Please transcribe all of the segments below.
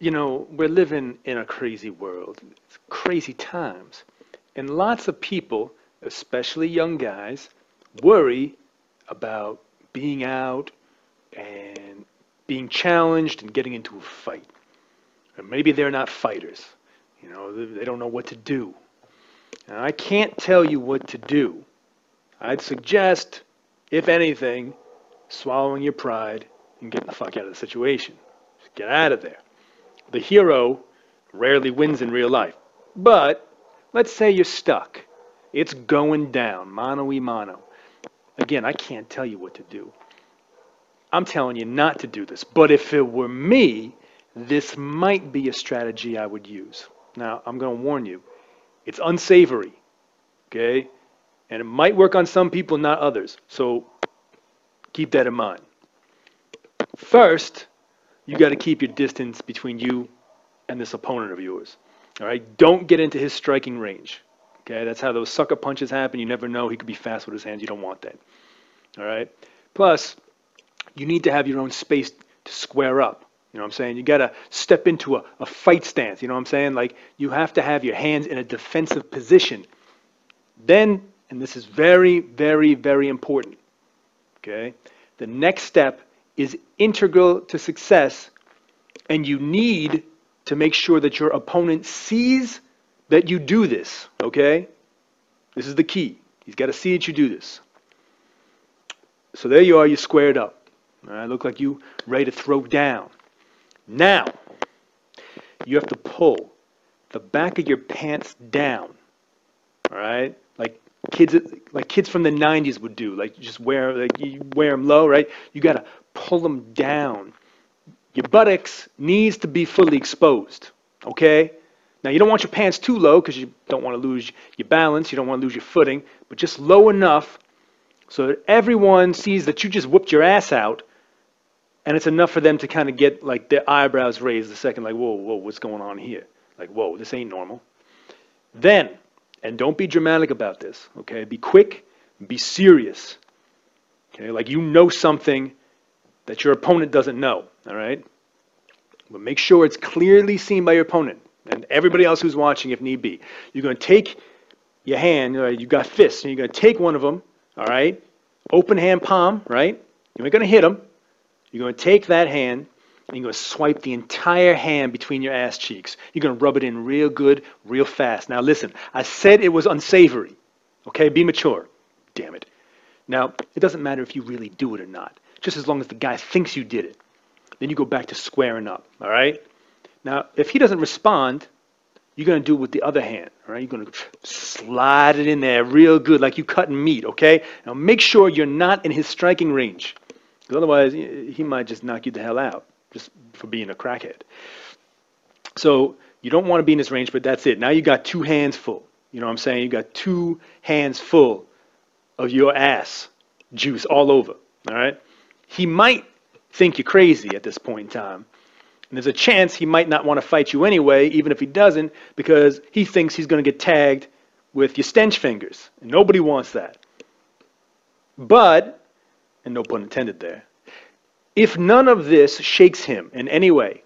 You know, we're living in a crazy world. It's crazy times. And lots of people, especially young guys, worry about being out and being challenged and getting into a fight. Or maybe they're not fighters. You know, they don't know what to do. Now, I can't tell you what to do. I'd suggest, if anything, swallowing your pride and getting the fuck out of the situation. Just get out of there. The hero rarely wins in real life. But let's say you're stuck. It's going down, mano y mano. Again, I can't tell you what to do. I'm telling you not to do this. But if it were me, this might be a strategy I would use. Now, I'm going to warn you, it's unsavory, okay? And it might work on some people, not others. So keep that in mind. First, you got to keep your distance between you and this opponent of yours. All right? Don't get into his striking range. Okay? That's how those sucker punches happen. You never know. He could be fast with his hands. You don't want that. All right? Plus, you need to have your own space to square up. You know what I'm saying? You got to step into a fight stance. You know what I'm saying? Like, you have to have your hands in a defensive position. Then, and this is very, very, very important, okay? The next step is integral to success, and you need to make sure that your opponent sees that you do this, okay? This is the key. He's got to see that you do this. So there you are, you squared up. All right, look like you ready to throw down. Now, you have to pull the back of your pants down, all right? Like kids from the 90s would do. Like you wear them low, right? You got to pull them down. Your buttocks needs to be fully exposed, okay? Now, you don't want your pants too low because you don't want to lose your balance. You don't want to lose your footing, but just low enough so that everyone sees that you just whooped your ass out, and it's enough for them to kind of get like their eyebrows raised a second, like, whoa, whoa, what's going on here? Like, whoa, this ain't normal. Then, and don't be dramatic about this, okay? Be quick, be serious, okay? Like you know something that your opponent doesn't know, all right? But make sure it's clearly seen by your opponent and everybody else who's watching if need be. You're going to take your hand, right? You got fists, and you're going to take one of them, all right? Open hand palm, right? You ain't going to hit them. You're going to take that hand, and you're going to swipe the entire hand between your ass cheeks. You're going to rub it in real good, real fast. Now listen, I said it was unsavory. Okay, be mature. Damn it. Now, it doesn't matter if you really do it or not, just as long as the guy thinks you did it. Then you go back to squaring up, all right? Now, if he doesn't respond, you're going to do it with the other hand, all right? You're going to slide it in there real good, like you cutting meat, okay? Now, make sure you're not in his striking range, because otherwise he might just knock you the hell out just for being a crackhead. So you don't want to be in his range, but that's it. Now you got two hands full. You know what I'm saying? You got two hands full of your ass juice all over, all right? He might think you're crazy at this point in time. And there's a chance he might not want to fight you anyway, even if he doesn't, because he thinks he's going to get tagged with your stench fingers. And nobody wants that. But, and no pun intended there, if none of this shakes him in any way,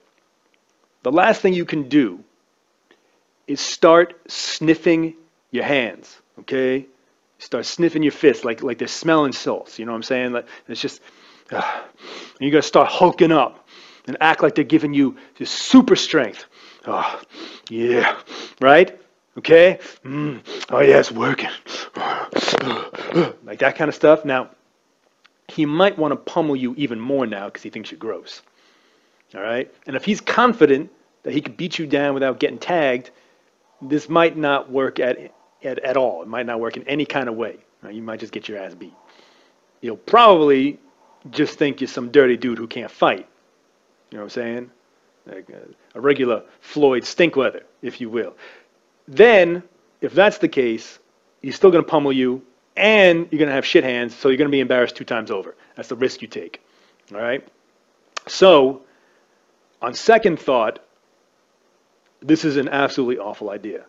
the last thing you can do is start sniffing your hands, okay? Start sniffing your fists like they're smelling salts, you know what I'm saying? Like it's just, you got to start hulking up and act like they're giving you this super strength. Oh, yeah, right? Okay? Oh, yeah, it's working. Like that kind of stuff. Now, he might want to pummel you even more now because he thinks you're gross. All right? And if he's confident that he could beat you down without getting tagged, this might not work at all. It might not work in any kind of way. You might just get your ass beat. You'll probably just think you're some dirty dude who can't fight. You know what I'm saying? Like a regular Floyd Stinkleather, if you will. Then, if that's the case, he's still going to pummel you, and you're going to have shit hands, so you're going to be embarrassed 2 times over. That's the risk you take. All right? So, on second thought, this is an absolutely awful idea.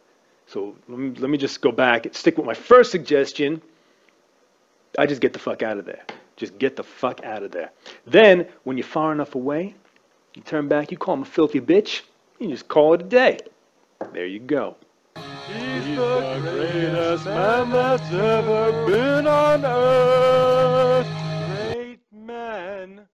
So let me just go back and stick with my first suggestion. I just get the fuck out of there. Just get the fuck out of there. Then, when you're far enough away, you turn back, you call him a filthy bitch, You just call it a day. There you go. He's the greatest man that's ever been on earth.